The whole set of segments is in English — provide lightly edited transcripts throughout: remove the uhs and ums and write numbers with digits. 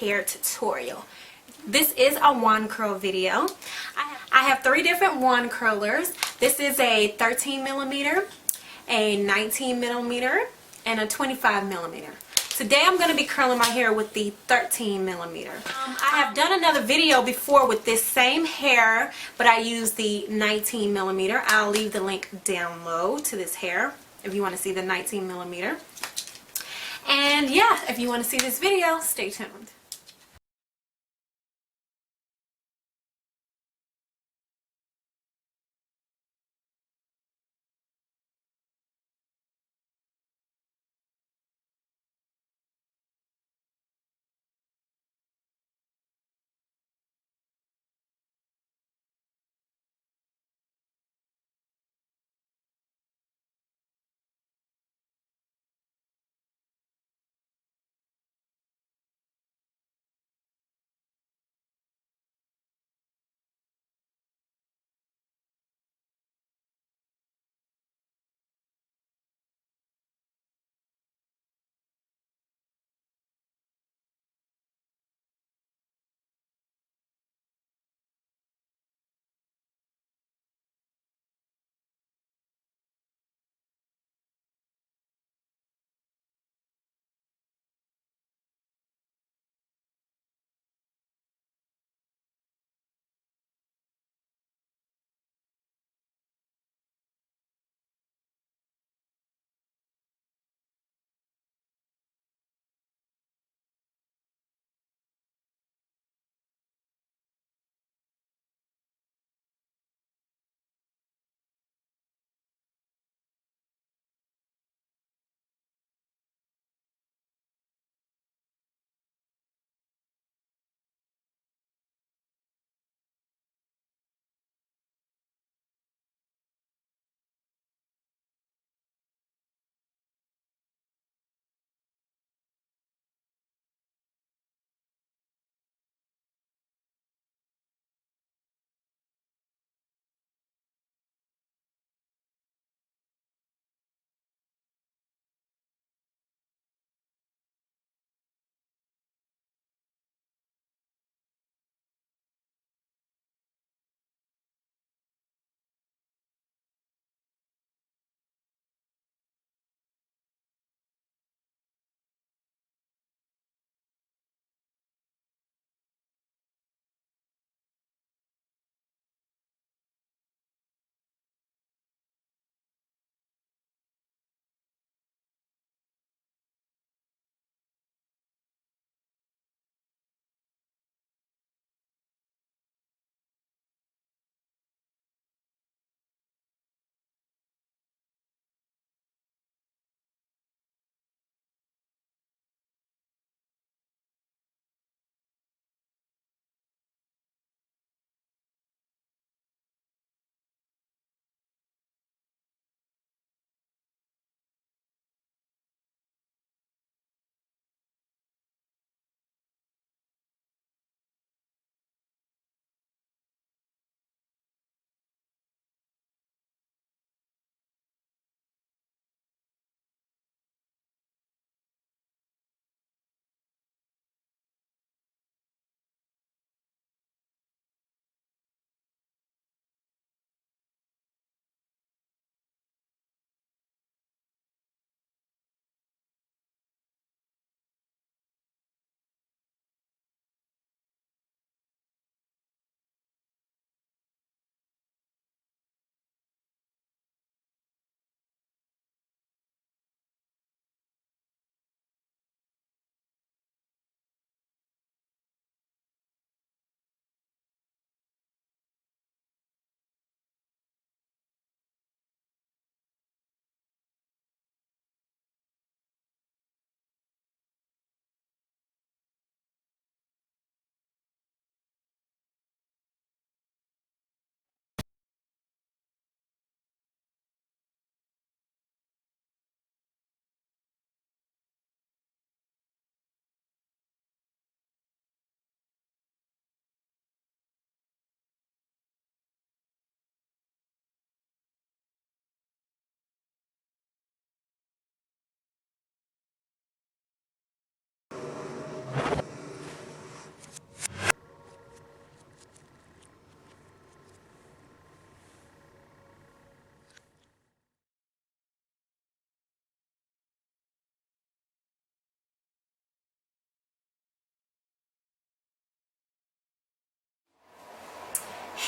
hair tutorial. This is a wand curl video. I have 3 different wand curlers. This is a 13 millimeter, a 19 millimeter, and a 25 millimeter. Today I'm going to be curling my hair with the 13 millimeter. I have done another video before with this same hair, but I used the 19 millimeter. I'll leave the link down low to this hair if you want to see the 19 millimeter. And yeah, if you want to see this video, stay tuned.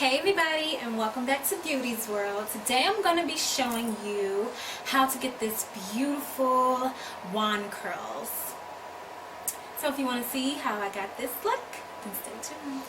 Hey everybody, and welcome back to Beauty's World. Today I'm going to be showing you how to get this beautiful wand curls. So if you want to see how I got this look, then stay tuned.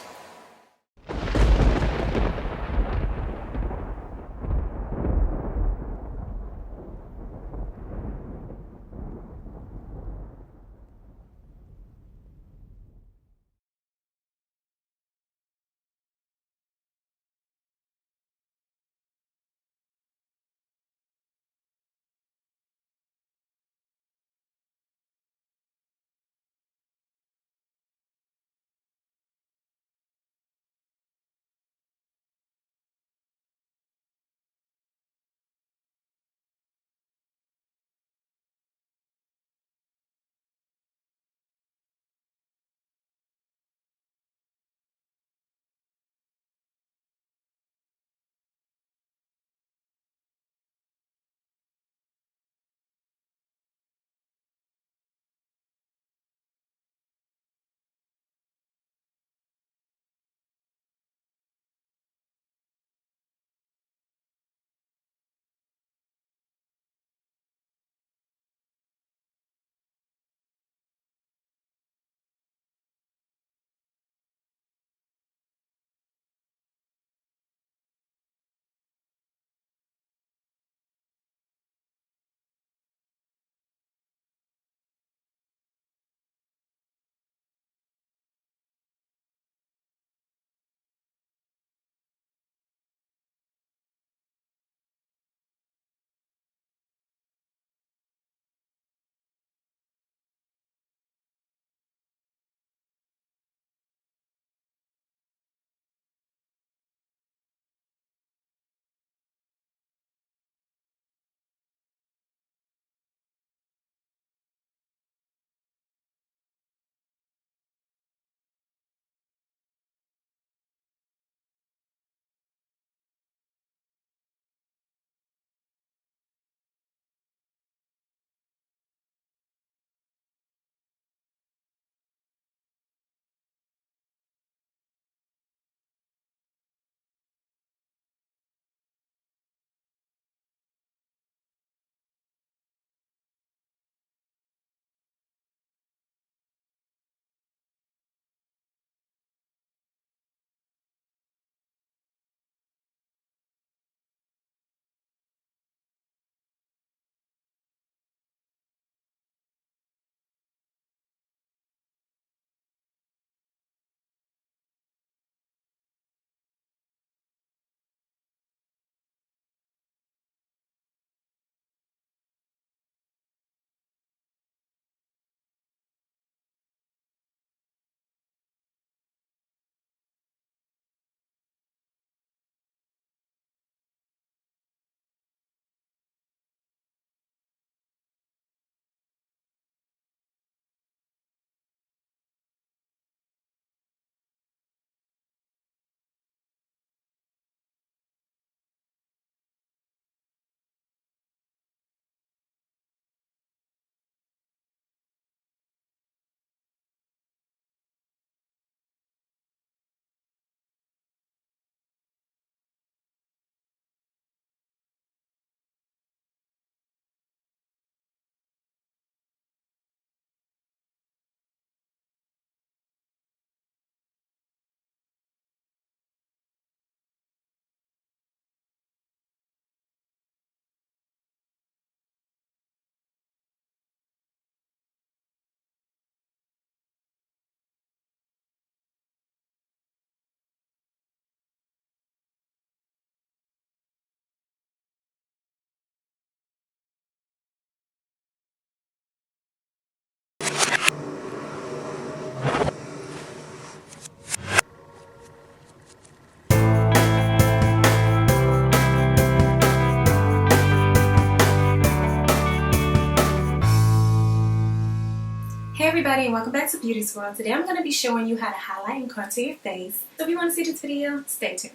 Hey everybody, and welcome back to Beauty's World. Today I'm going to be showing you how to highlight and contour your face. So if you want to see this video, stay tuned.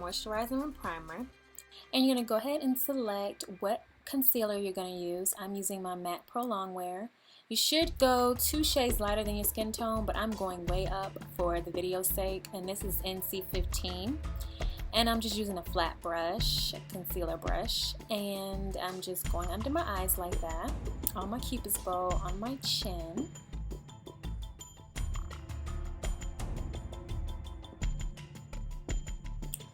moisturizing primer. And you're going to go ahead and select what concealer you're going to use. I'm using my MAC Pro Longwear. You should go 2 shades lighter than your skin tone, but I'm going way up for the video's sake, and this is NC15. And I'm just using a flat brush, a concealer brush, and I'm just going under my eyes like that, on my cupid's bow, on my chin.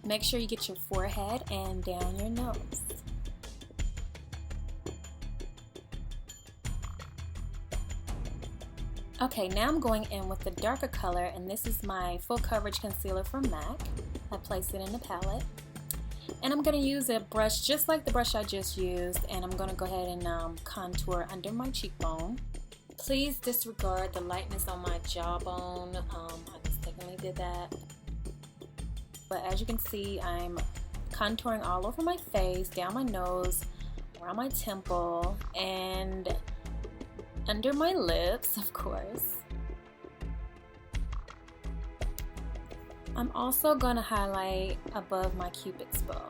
Make sure you get your forehead and down your nose. Okay, now I'm going in with the darker color, and this is my full coverage concealer from MAC. I place it in the palette. And I'm going to use a brush just like the brush I just used, and I'm going to go ahead and contour under my cheekbone. Please disregard the lightness on my jawbone. I mistakenly did that. But as you can see, I'm contouring all over my face, down my nose, around my temple, and under my lips, of course. I'm also going to highlight above my cupid's bow.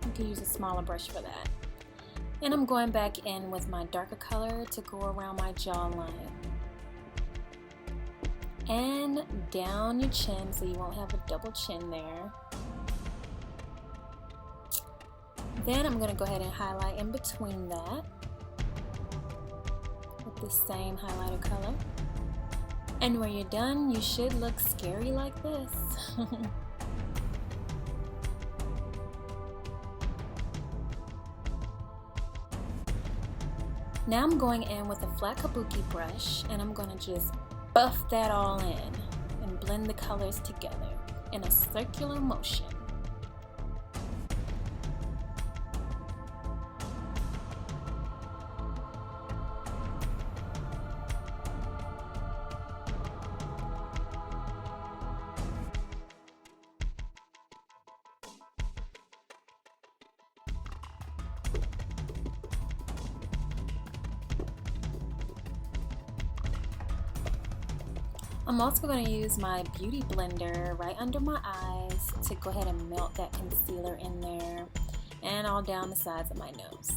You can use a smaller brush for that. And I'm going back in with my darker color to go around my jawline. And down your chin so you won't have a double chin there. Then I'm going to go ahead and highlight in between that with the same highlighter color. And when you're done, you should look scary like this. Now I'm going in with a flat kabuki brush, and I'm going to just buff that all in and blend the colors together in a circular motion. I'm also going to use my beauty blender right under my eyes to go ahead and melt that concealer in there and all down the sides of my nose.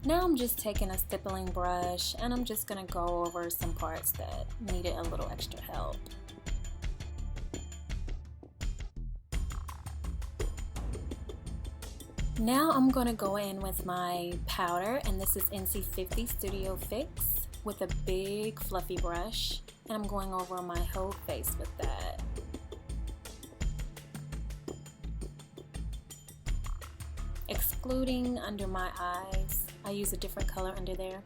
Now I'm just taking a stippling brush and I'm just going to go over some parts that needed a little extra help. Now I'm going to go in with my powder, and this is NC50 Studio Fix with a big fluffy brush, and I'm going over my whole face with that. Excluding under my eyes, I use a different color under there.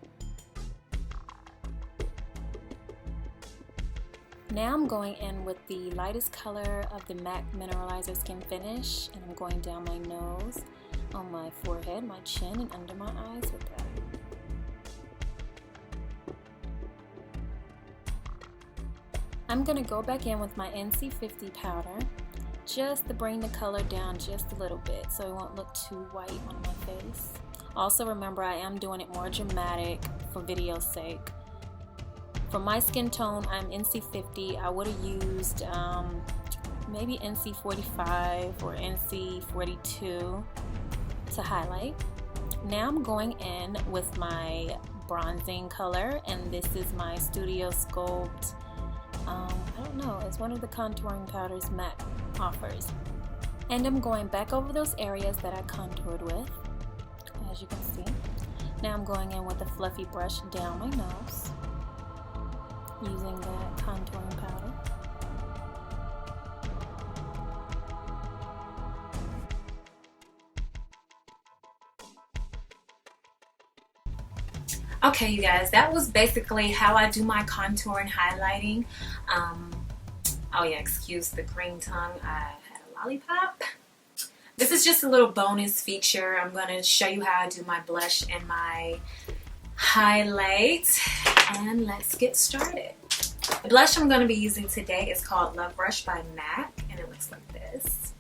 Now I'm going in with the lightest color of the MAC Mineralizer Skin Finish, and I'm going down my nose, on my forehead, my chin, and under my eyes with that. I'm going to go back in with my NC50 powder just to bring the color down just a little bit so it won't look too white on my face. Also remember, I am doing it more dramatic for video's sake. For my skin tone, I'm NC50. I would have used maybe NC45 or NC42 to highlight. Now I'm going in with my bronzing color, and this is my Studio Sculpt. I don't know, it's one of the contouring powders MAC offers. And I'm going back over those areas that I contoured with, as you can see. Now I'm going in with a fluffy brush down my nose, using that contouring powder. Okay, you guys, that was basically how I do my contour and highlighting. Oh yeah, excuse the green tongue, I had a lollipop. This is just a little bonus feature. I'm going to show you how I do my blush and my highlight, and let's get started. The blush I'm going to be using today is called Love Brush by MAC, and it looks like this.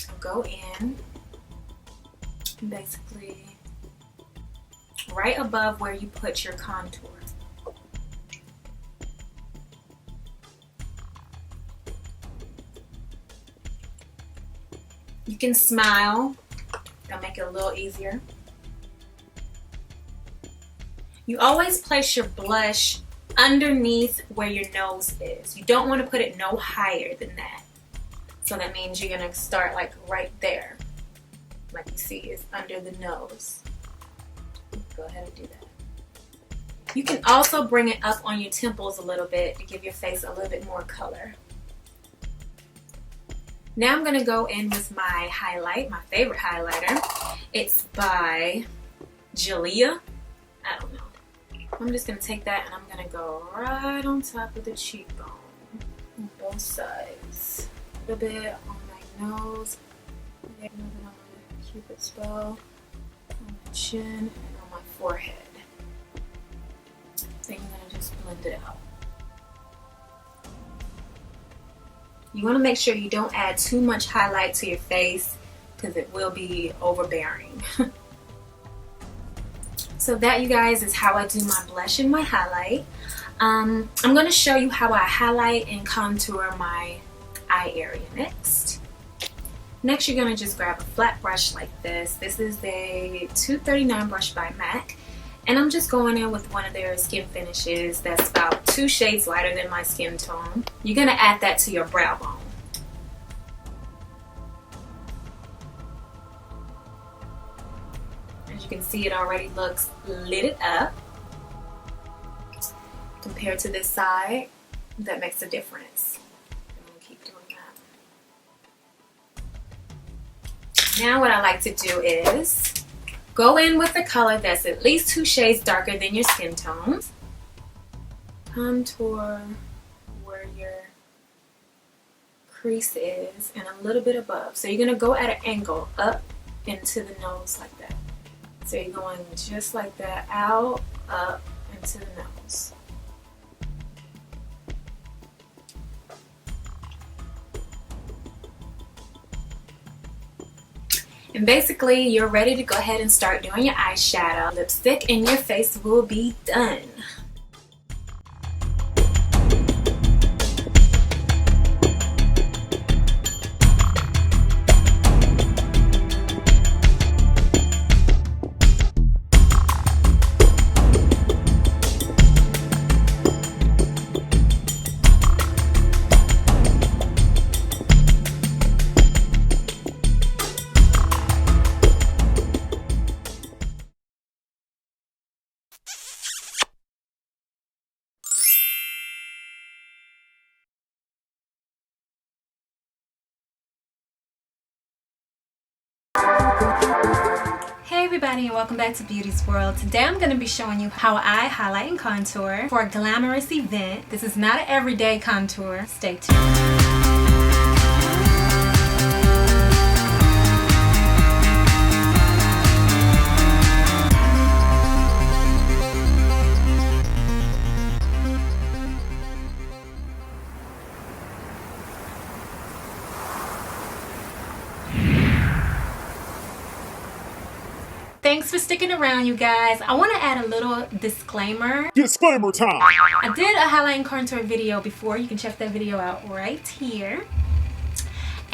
I'll go in, basically right above where you put your contour. You can smile. That'll make it a little easier. You always place your blush underneath where your nose is. You don't want to put it no higher than that. So that means you're going to start like right there. Like you see, it's under the nose. Go ahead and do that. You can also bring it up on your temples a little bit to give your face a little bit more color. Now I'm going to go in with my highlight, my favorite highlighter. It's by Jalea. I don't know. I'm just going to take that and I'm going to go right on top of the cheekbone on both sides. A little bit on my nose, a little bit on my cupid's bow, on my chin, and on my forehead. Then I'm going to just blend it out. You want to make sure you don't add too much highlight to your face because it will be overbearing. So that, you guys, is how I do my blush and my highlight. I'm going to show you how I highlight and contour my eye area next. Next, you're going to just grab a flat brush like this. This is a 239 brush by MAC. And I'm just going in with one of their skin finishes that's about 2 shades lighter than my skin tone. You're going to add that to your brow bone. As you can see, it already looks lit up. Compared to this side, that makes a difference. I'm going to keep doing that. Now what I like to do is go in with a color that's at least 2 shades darker than your skin tone. Contour where your crease is and a little bit above. So you're going to go at an angle up into the nose like that. So you're going just like that, out, up, into the nose. And basically, you're ready to go ahead and start doing your eyeshadow. Lipstick and your face will be done. Hey everybody, and welcome back to Beauty's World. Today I'm going to be showing you how I highlight and contour for a glamorous event. This is not an everyday contour. Stay tuned. Thanks for sticking around, you guys. I want to add a little disclaimer. Disclaimer time! I did a highlight and contour video before. You can check that video out right here.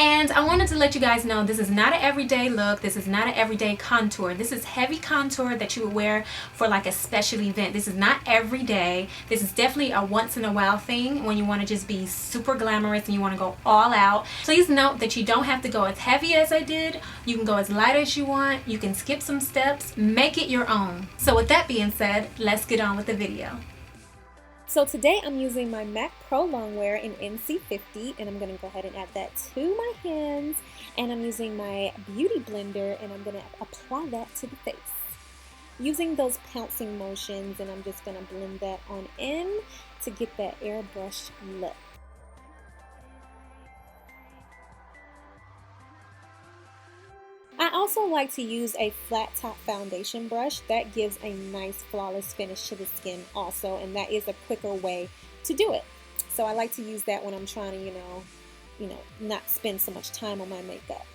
And I wanted to let you guys know this is not an everyday look. This is not an everyday contour. This is heavy contour that you would wear for like a special event. This is not every day. This is definitely a once in a while thing when you want to just be super glamorous and you want to go all out. Please note that you don't have to go as heavy as I did. You can go as light as you want. You can skip some steps. Make it your own. So with that being said, let's get on with the video. So today I'm using my MAC Pro Longwear in NC50, and I'm going to go ahead and add that to my hands, and I'm using my Beauty Blender and I'm going to apply that to the face. Using those pouncing motions, and I'm just going to blend that on in to get that airbrush look. I also like to use a flat top foundation brush. That gives a nice flawless finish to the skin also, and that is a quicker way to do it. So I like to use that when I'm trying to, you know, not spend so much time on my makeup.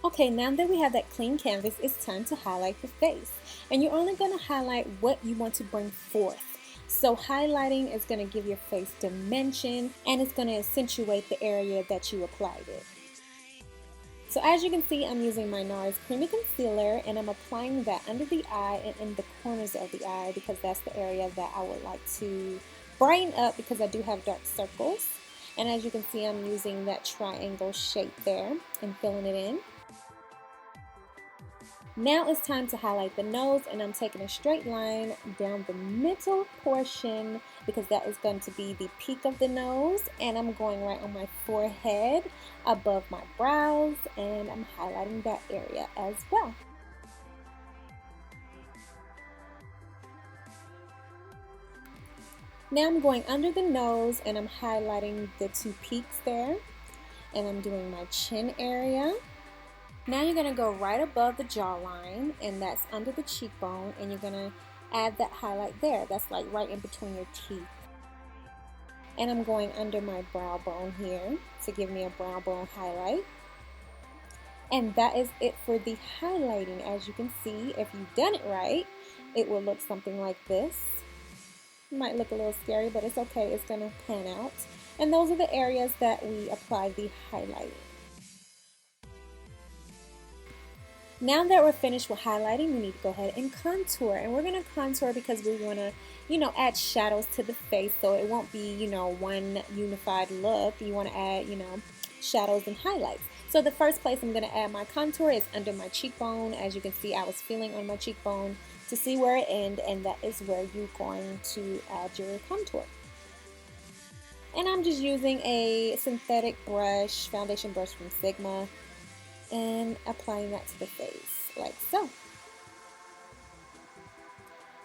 Okay, now that we have that clean canvas, it's time to highlight the face. And you're only going to highlight what you want to bring forth. So highlighting is going to give your face dimension, and it's going to accentuate the area that you applied it. So as you can see, I'm using my NARS Creamy Concealer, and I'm applying that under the eye and in the corners of the eye because that's the area that I would like to brighten up because I do have dark circles. And as you can see, I'm using that triangle shape there and filling it in. Now it's time to highlight the nose, and I'm taking a straight line down the middle portion because that is going to be the peak of the nose, and I'm going right on my forehead above my brows, and I'm highlighting that area as well. Now I'm going under the nose and I'm highlighting the two peaks there, and I'm doing my chin area. Now you're going to go right above the jawline, and that's under the cheekbone, and you're going to add that highlight there. That's like right in between your teeth. And I'm going under my brow bone here to give me a brow bone highlight. And that is it for the highlighting. As you can see, if you've done it right, it will look something like this. It might look a little scary, but it's okay. It's going to pan out. And those are the areas that we apply the highlighting. Now that we're finished with highlighting, we need to go ahead and contour. And we're going to contour because we want to, add shadows to the face so it won't be, one unified look. You want to add, shadows and highlights. So the first place I'm going to add my contour is under my cheekbone. As you can see, I was feeling on my cheekbone to see where it ends, and that is where you're going to add your contour. And I'm just using a synthetic brush, foundation brush from Sigma, and applying that to the face like so.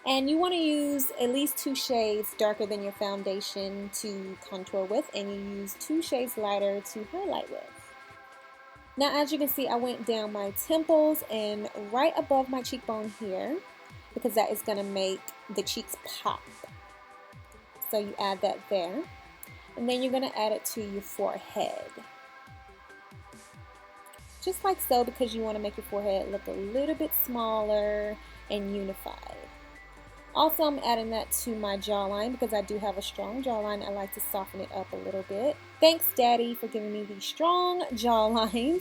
And you want to use at least 2 shades darker than your foundation to contour with, and you use 2 shades lighter to highlight with. Now as you can see, I went down my temples and right above my cheekbone here because that is going to make the cheeks pop. So you add that there, and then you're going to add it to your forehead. Just like so, because you want to make your forehead look a little bit smaller and unified. Also, I'm adding that to my jawline because I do have a strong jawline. I like to soften it up a little bit. Thanks, Daddy, for giving me these strong jawlines.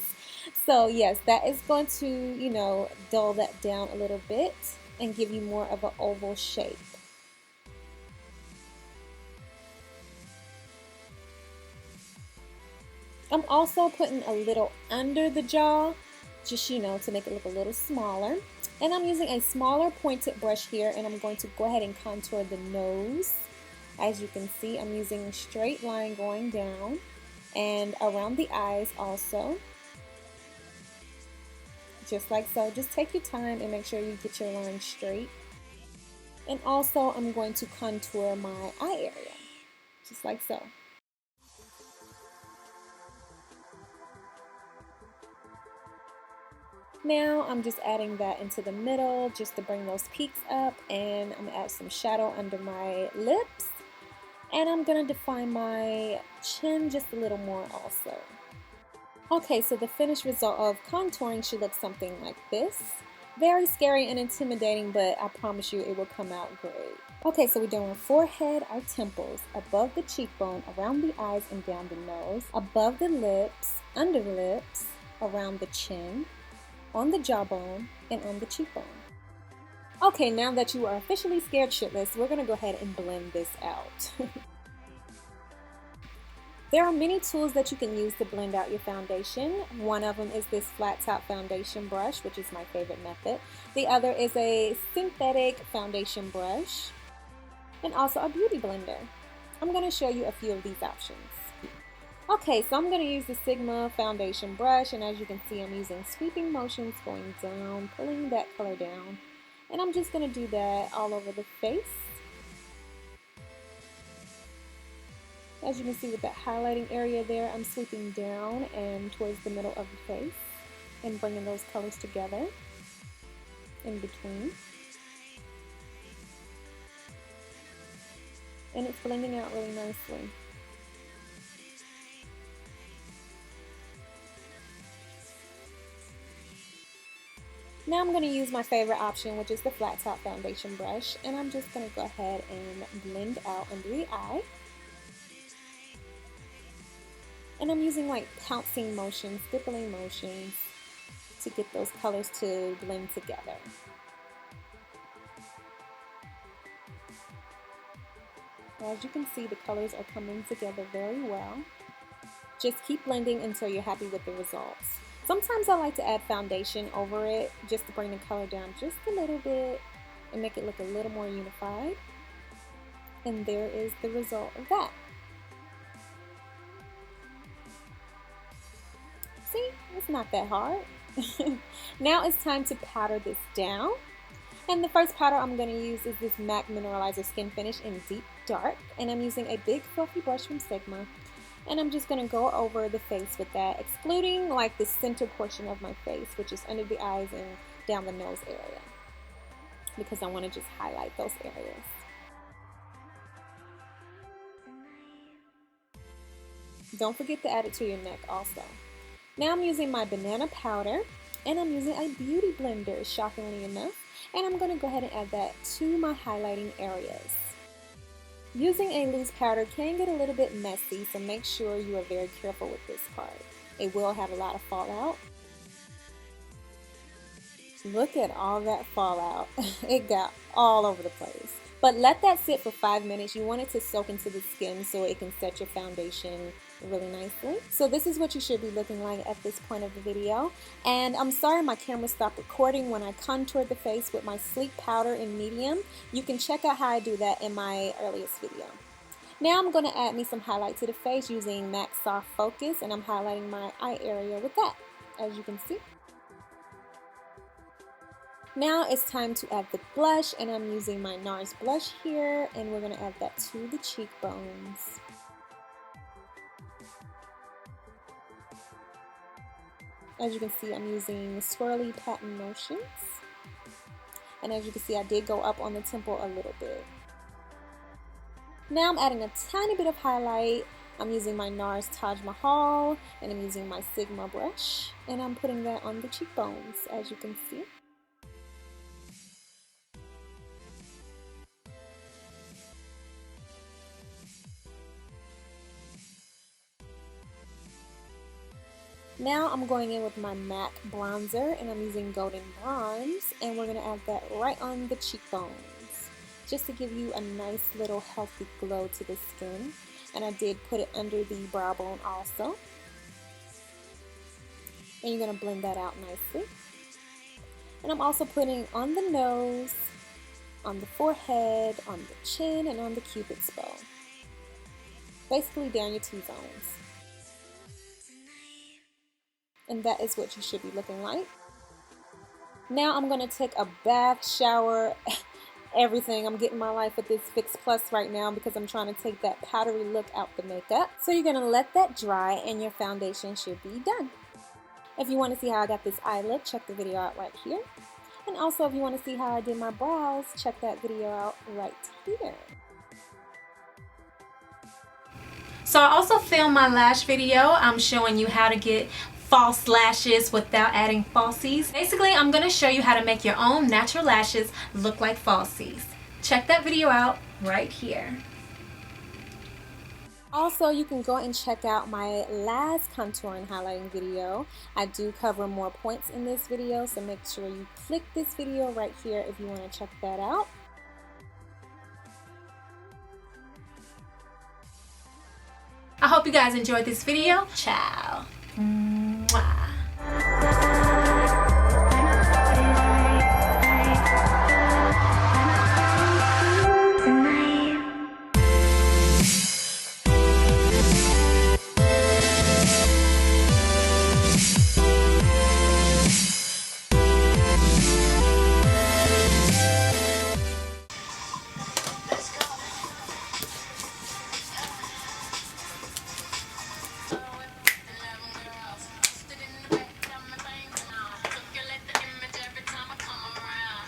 So yes, that is going to, dull that down a little bit and give you more of an oval shape. I'm also putting a little under the jaw, just, to make it look a little smaller. And I'm using a smaller pointed brush here, and I'm going to go ahead and contour the nose. As you can see, I'm using a straight line going down and around the eyes also. Just like so. Just take your time and make sure you get your line straight. And also, I'm going to contour my eye area, just like so. Now I'm just adding that into the middle just to bring those peaks up, and I'm going to add some shadow under my lips, and I'm going to define my chin just a little more also. Okay, so the finished result of contouring should look something like this. Very scary and intimidating, but I promise you it will come out great. Okay, so we're doing our forehead, our temples, above the cheekbone, around the eyes and down the nose, above the lips, under the lips, around the chin, on the jawbone, and on the cheekbone. Okay, now that you are officially scared shitless, we're going to go ahead and blend this out. There are many tools that you can use to blend out your foundation. One of them is this flat top foundation brush, which is my favorite method. The other is a synthetic foundation brush, and also a beauty blender. I'm going to show you a few of these options. Okay, so I'm going to use the Sigma foundation brush, and as you can see, I'm using sweeping motions going down, pulling that color down, and I'm just going to do that all over the face. As you can see with that highlighting area there, I'm sweeping down and towards the middle of the face and bringing those colors together in between. And it's blending out really nicely. Now I'm going to use my favorite option, which is the flat top foundation brush, and I'm just going to go ahead and blend out under the eye. And I'm using like pouncing motions, stippling motions to get those colors to blend together. As you can see, the colors are coming together very well. Just keep blending until you're happy with the results. Sometimes I like to add foundation over it just to bring the color down just a little bit and make it look a little more unified. And there is the result of that. See, it's not that hard. Now it's time to powder this down. And the first powder I'm going to use is this MAC Mineralizer Skin Finish in Deep Dark. And I'm using a big fluffy brush from Sigma. And I'm just going to go over the face with that, excluding like the center portion of my face, which is under the eyes and down the nose area, because I want to just highlight those areas. Don't forget to add it to your neck also. Now I'm using my banana powder, and I'm using a beauty blender, shockingly enough, and I'm going to go ahead and add that to my highlighting areas. Using a loose powder can get a little bit messy, so make sure you are very careful with this part. It will have a lot of fallout. Look at all that fallout. It got all over the place. But let that sit for 5 minutes. You want it to soak into the skin so it can set your foundation really nicely. So this is what you should be looking like at this point of the video. And I'm sorry my camera stopped recording when I contoured the face with my sleek powder in medium. You can check out how I do that in my earliest video. Now I'm going to add me some highlight to the face using MAC Soft Focus, and I'm highlighting my eye area with that, as you can see. Now it's time to add the blush, and I'm using my NARS blush here, and we're going to add that to the cheekbones. As you can see, I'm using swirly pattern motions. And as you can see, I did go up on the temple a little bit. Now I'm adding a tiny bit of highlight. I'm using my NARS Taj Mahal, and I'm using my Sigma brush, and I'm putting that on the cheekbones, as you can see. Now I'm going in with my MAC bronzer, and I'm using Golden Bronze, and we're going to add that right on the cheekbones, just to give you a nice little healthy glow to the skin. And I did put it under the brow bone also. And you're going to blend that out nicely. And I'm also putting on the nose, on the forehead, on the chin, and on the cupid's bow. Basically down your T-zones. And that is what you should be looking like. Now I'm going to take a bath, shower, everything. I'm getting my life with this Fix Plus right now because I'm trying to take that powdery look out the makeup. So you're going to let that dry and your foundation should be done. If you want to see how I got this eye look, check the video out right here. And also if you want to see how I did my brows, check that video out right here. So I also filmed my lash video. I'm showing you how to get false lashes without adding falsies. Basically, I'm going to show you how to make your own natural lashes look like falsies. Check that video out right here. Also, you can go and check out my last contour and highlighting video. I do cover more points in this video, so make sure you click this video right here if you want to check that out. I hope you guys enjoyed this video. Ciao. Mwah.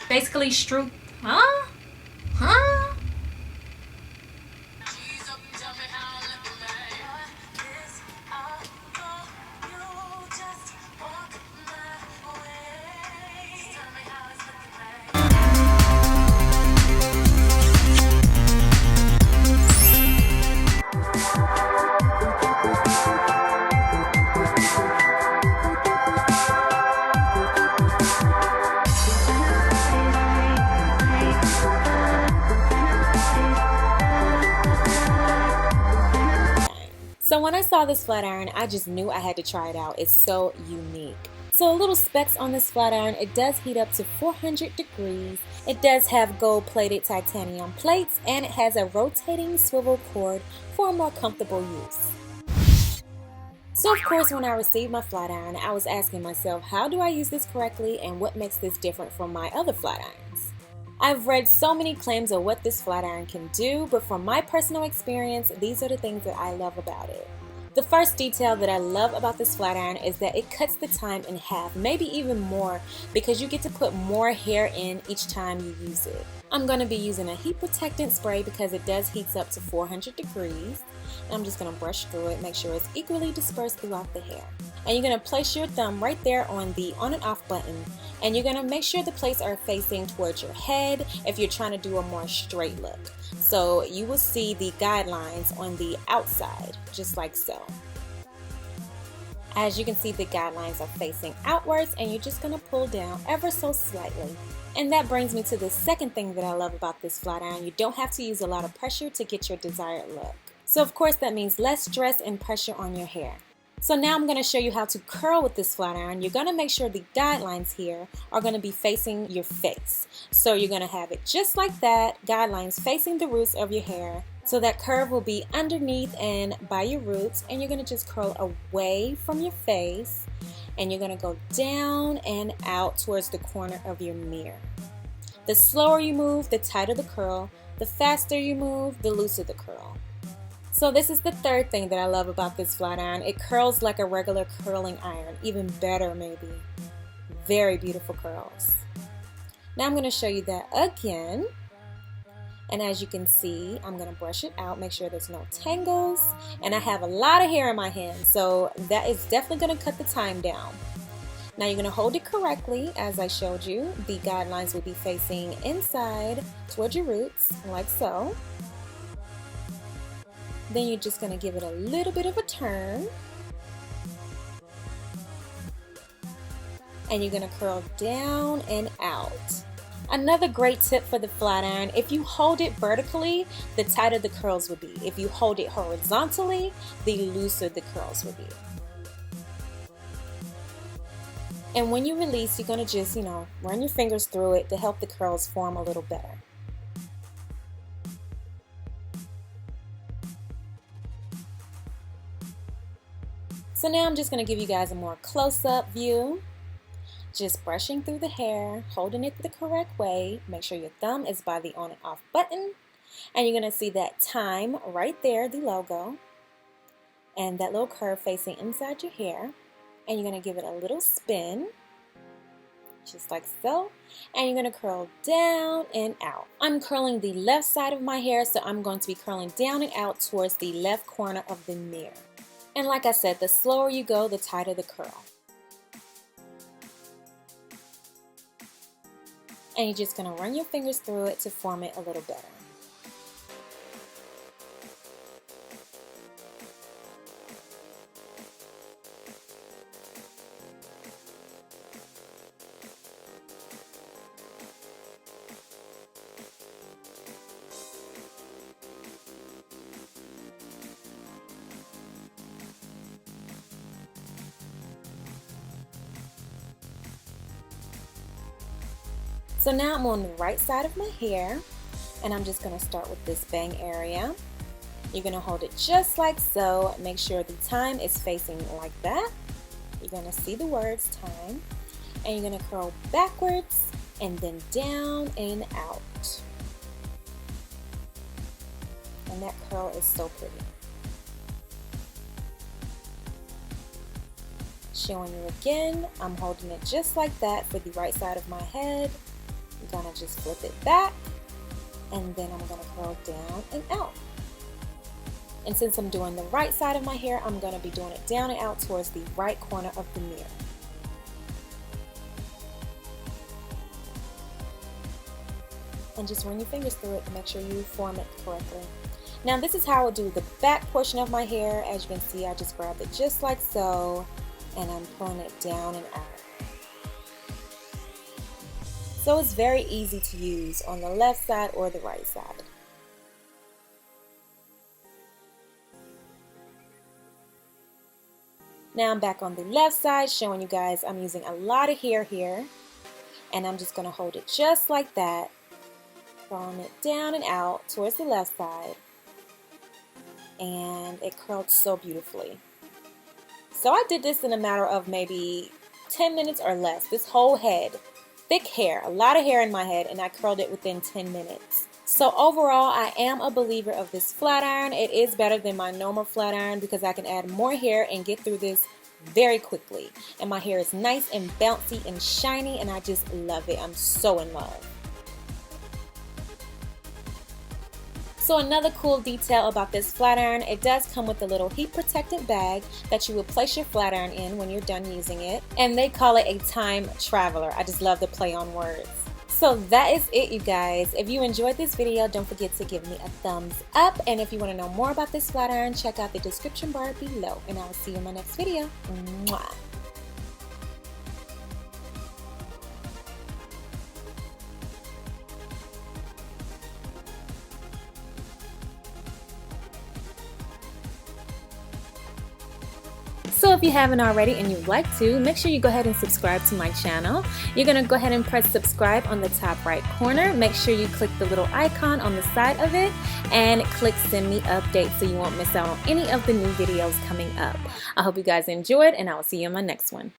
Basically, Stroop, huh? when I saw this flat iron, I just knew I had to try it out. It's so unique. So a little specs on this flat iron, it does heat up to 400 degrees. It does have gold-plated titanium plates, and it has a rotating swivel cord for a more comfortable use. So of course, when I received my flat iron, I was asking myself, how do I use this correctly and what makes this different from my other flat irons? I've read so many claims of what this flat iron can do, but from my personal experience, these are the things that I love about it. The first detail that I love about this flat iron is that it cuts the time in half, maybe even more, because you get to put more hair in each time you use it. I'm going to be using a heat protectant spray because it does heat up to 400 degrees. And I'm just going to brush through it, make sure it's equally dispersed throughout the hair. And you're going to place your thumb right there on the on and off button, and you're going to make sure the plates are facing towards your head if you're trying to do a more straight look. So you will see the guidelines on the outside, just like so. As you can see, the guidelines are facing outwards, and you're just going to pull down ever so slightly. And that brings me to the second thing that I love about this flat iron. You don't have to use a lot of pressure to get your desired look. So of course that means less stress and pressure on your hair. So now I'm going to show you how to curl with this flat iron. You're going to make sure the guidelines here are going to be facing your face. So you're going to have it just like that, guidelines facing the roots of your hair. So that curve will be underneath and by your roots, and you're going to just curl away from your face, and you're going to go down and out towards the corner of your mirror. The slower you move, the tighter the curl. The faster you move, the looser the curl. So this is the third thing that I love about this flat iron. It curls like a regular curling iron, even better maybe. Very beautiful curls. Now I'm going to show you that again. And as you can see, I'm going to brush it out, make sure there's no tangles. And I have a lot of hair in my hand, so that is definitely going to cut the time down. Now you're going to hold it correctly as I showed you. The guidelines will be facing inside towards your roots, like so. Then you're just going to give it a little bit of a turn. And you're going to curl down and out. Another great tip for the flat iron, if you hold it vertically, the tighter the curls will be. If you hold it horizontally, the looser the curls will be. And when you release, you're going to just, run your fingers through it to help the curls form a little better. So now I'm just going to give you guys a more close-up view. Just brushing through the hair, holding it the correct way. Make sure your thumb is by the on and off button. And you're going to see that time right there, the logo. And that little curve facing inside your hair. And you're going to give it a little spin. Just like so. And you're going to curl down and out. I'm curling the left side of my hair, so I'm going to be curling down and out towards the left corner of the mirror. And like I said, the slower you go, the tighter the curl. And you're just going to run your fingers through it to form it a little better. So now I'm on the right side of my hair, and I'm just going to start with this bang area. You're going to hold it just like so. Make sure the time is facing like that. You're going to see the words time, and you're going to curl backwards and then down and out. And that curl is so pretty. Showing you again, I'm holding it just like that for the right side of my head. I'm going to just flip it back, and then I'm going to curl down and out. And since I'm doing the right side of my hair, I'm going to be doing it down and out towards the right corner of the mirror. And just run your fingers through it to make sure you form it correctly. Now this is how I do the back portion of my hair. As you can see, I just grabbed it just like so, and I'm pulling it down and out. So it's very easy to use on the left side or the right side. Now I'm back on the left side showing you guys I'm using a lot of hair here. And I'm just going to hold it just like that. Drawing it down and out towards the left side. And it curled so beautifully. So I did this in a matter of maybe 10 minutes or less. This whole head, thick hair, a lot of hair in my head, and I curled it within 10 minutes. So overall, I am a believer of this flat iron. It is better than my normal flat iron because I can add more hair and get through this very quickly. And my hair is nice and bouncy and shiny, and I just love it. I'm so in love. So another cool detail about this flat iron, it does come with a little heat protectant bag that you will place your flat iron in when you're done using it. And they call it a time traveler. I just love the play on words. So that is it, you guys. If you enjoyed this video, don't forget to give me a thumbs up. And if you want to know more about this flat iron, check out the description bar below. And I will see you in my next video. Mwah. So if you haven't already and you'd like to, make sure you go ahead and subscribe to my channel. You're going to go ahead and press subscribe on the top right corner. Make sure you click the little icon on the side of it and click send me updates so you won't miss out on any of the new videos coming up. I hope you guys enjoyed, and I will see you in my next one.